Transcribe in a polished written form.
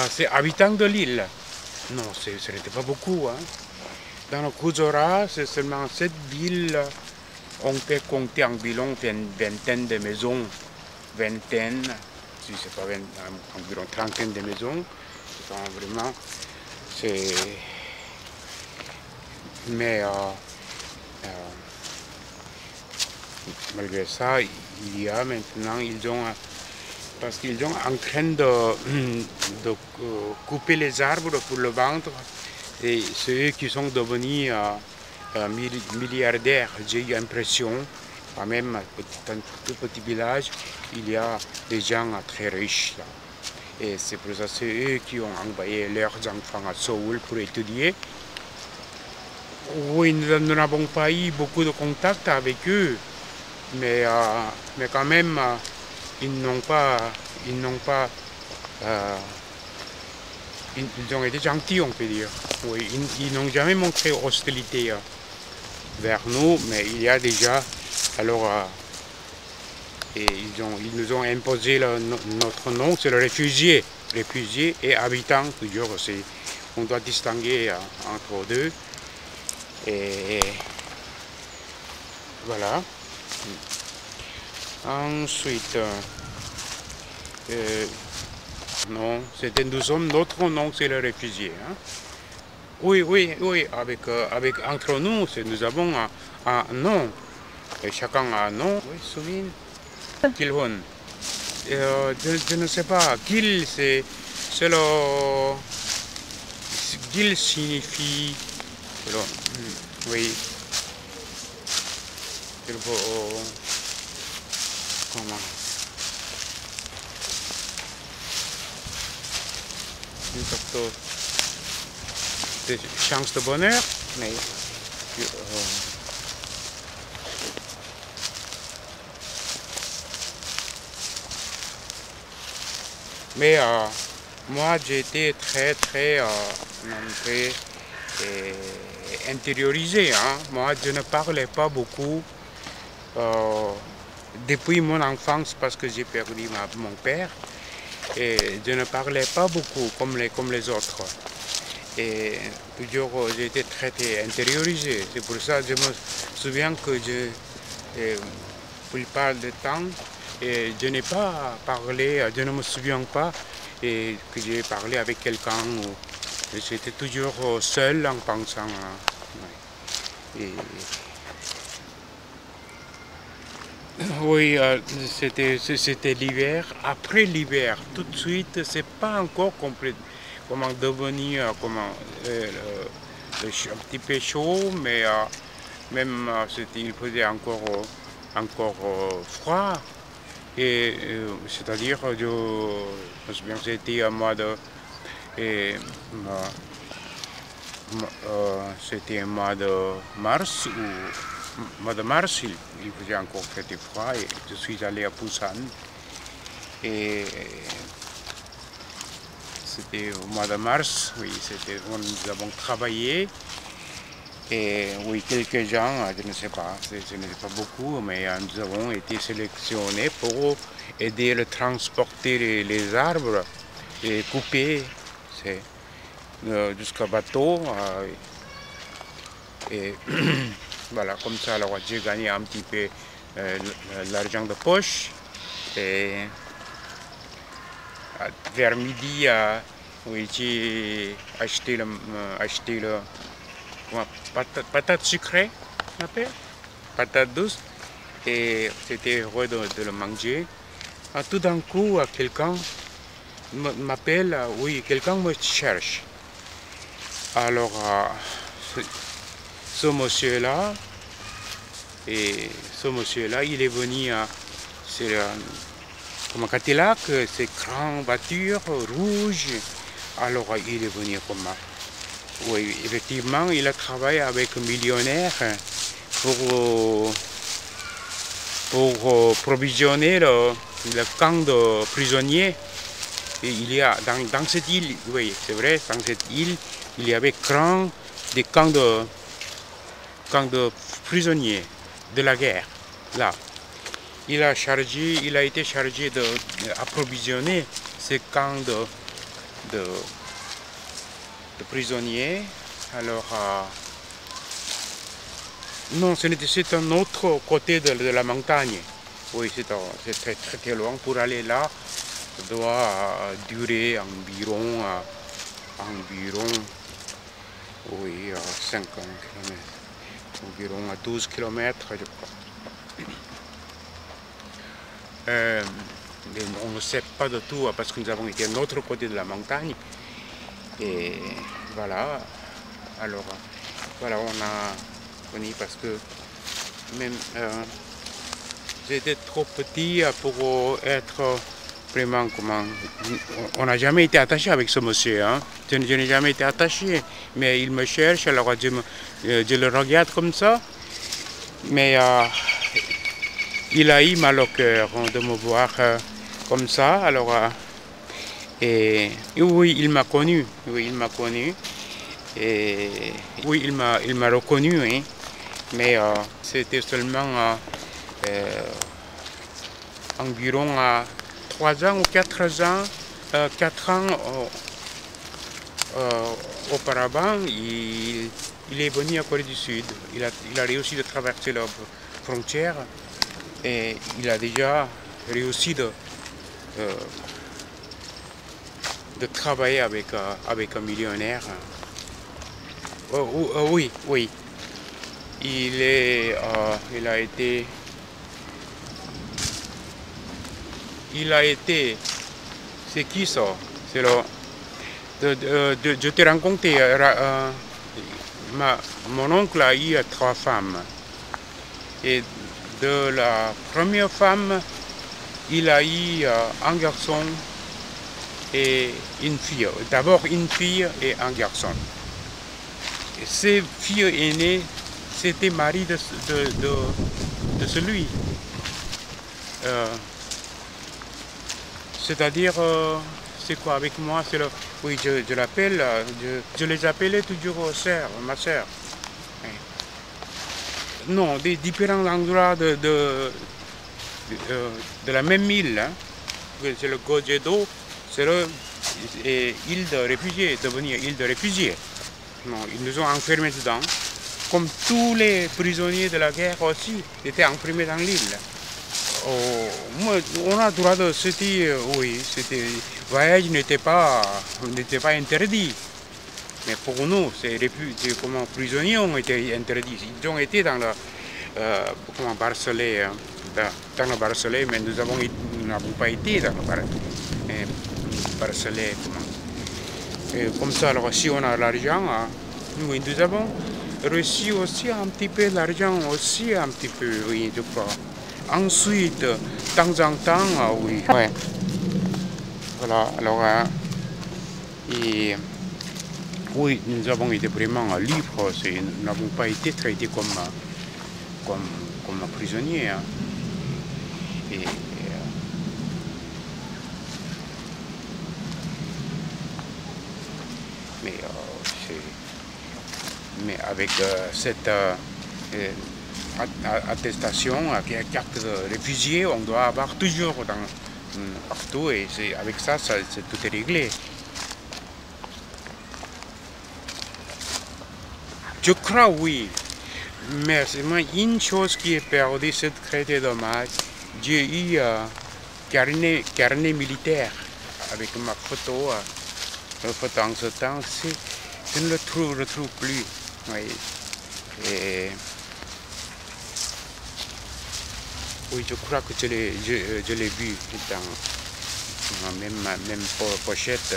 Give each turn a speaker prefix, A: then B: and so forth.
A: c'est habitants de l'île. Non, ce n'était pas beaucoup. Hein. Dans le Kuzora, c'est seulement cette ville. On peut compter environ une vingtaine de maisons. Vingtaine, si c'est pas 20, environ trentaine de maisons. Donc, vraiment, c'est. Mais malgré ça, il y a maintenant, parce qu'ils sont en train de couper les arbres pour le vendre. Et c'est eux qui sont devenus milliardaires. J'ai eu l'impression, quand même, dans tout petit village, il y a des gens très riches. Là. Et c'est pour ça que c'est eux qui ont envoyé leurs enfants à Séoul pour étudier. Oui, nous n'avons pas eu beaucoup de contact avec eux, mais quand même, ils n'ont pas, ils ont été gentils, on peut dire. Oui, ils n'ont jamais montré hostilité vers nous, mais il y a déjà, alors, et ils nous ont imposé notre nom, c'est le réfugié et habitant, toujours aussi. On doit distinguer entre deux. Et voilà. Ensuite, non, notre nom, c'est le réfugié. Hein. Oui, entre nous, nous avons un nom. Et chacun a un nom. Oui, souviens. Kilhon. Je ne sais pas. Gil, c'est le. Gil signifie. Oui. Comment? Une sorte de chance de bonheur, mais moi j'ai été très intériorisé. Hein. Moi je ne parlais pas beaucoup depuis mon enfance parce que j'ai perdu mon père. Et je ne parlais pas beaucoup comme les autres. Et toujours j'ai été très intériorisé. C'est pour ça que je me souviens que pour la plupart du temps, je n'ai pas parlé, je ne me souviens pas que j'ai parlé avec quelqu'un. J'étais toujours seul en pensant. Oui, c'était l'hiver. Après l'hiver, tout de suite, c'est pas encore complet. Comment devenir, un petit peu chaud, mais même il faisait encore froid. Et c'est-à-dire, je me souviens que c'était un mois de. C'était un mois de mars il faisait encore très froid et je suis allé à Busan et c'était au mois de mars, oui, nous avons travaillé et oui, quelques gens, je ne sais pas, ce n'était pas beaucoup, mais nous avons été sélectionnés pour aider à transporter les arbres et couper jusqu'au bateau. Et voilà, comme ça, alors j'ai gagné un petit peu l'argent de poche. Et vers midi, oui, j'ai acheté patate sucrée, on appelle, patate douce. Et c'était heureux de le manger. Tout d'un coup, quelqu'un m'appelle, oui, quelqu'un me cherche. Alors, ce monsieur-là, il est venu comme un Cadillac, ces grandes voitures rouges. Alors il est venu comme ça. Oui, effectivement, il a travaillé avec un millionnaire pour provisionner le camp de prisonniers. Et il y a dans cette île, oui, c'est vrai, dans cette île, il y avait des camps de prisonniers de la guerre. Là, il a été chargé d'approvisionner ces camps de prisonniers. Alors, non, c'est un autre côté de la montagne. Oui, c'est très, très, très loin. Pour aller là, ça doit durer environ, oui, 50 km, environ à 12 km, je crois. Mais on ne sait pas de tout parce que nous avons été de l'autre côté de la montagne. Et voilà, alors voilà, on a connu parce que même j'étais trop petit pour être vraiment comment. On n'a jamais été attaché avec ce monsieur, hein. Je n'ai jamais été attaché, mais il me cherche, alors je le regarde comme ça, mais il a eu mal au cœur de me voir comme ça, alors et oui, il m'a connu, oui, il m'a connu, et oui, il m'a reconnu, hein, mais c'était seulement environ 3 ans ou 4 ans, 4 ans auparavant, il est venu à Corée du Sud. Il a réussi de traverser la frontière et il a déjà réussi de travailler avec un millionnaire. Oui, oui. Il a été, c'est qui ça? C'est je t'ai rencontré, mon oncle a eu 3 femmes. Et de la première femme, il a eu un garçon et une fille. D'abord une fille et un garçon. Et ces filles aînées, c'était mari de celui. C'est-à-dire, c'est quoi avec moi? Oui, je l'appelle, je les appelais toujours sœurs, ma sœur. Non, des différents endroits de la même île. Hein. C'est le Gojedo, c'est l'île de réfugiés, devenir île de réfugiés. Non, ils nous ont enfermés dedans. Comme tous les prisonniers de la guerre aussi, étaient enfermés dans l'île. Moi, on a le droit de se dire, oui, le voyage n'était pas interdit. Mais pour nous, comment prisonniers ont été interdits. Ils ont été dans le Barcelé, mais nous n'avons pas été dans le Barcelé. Comme ça, alors si on a l'argent, oui, nous avons reçu aussi un petit peu d'argent, aussi un petit peu, oui, je crois. Ensuite, de temps en temps, oui. Ouais. Voilà, alors, et oui, nous avons été vraiment libres, nous n'avons pas été traités comme prisonniers. Hein. Mais avec cette attestation, carte de réfugié, on doit avoir toujours partout et avec ça, tout est réglé. Je crois oui, mais c'est une chose qui est perdue, c'est très dommage. J'ai eu carnet militaire avec ma photo, en ce temps, je ne le retrouve plus. Oui. Oui, je crois que je l'ai vu dans ma même pochette.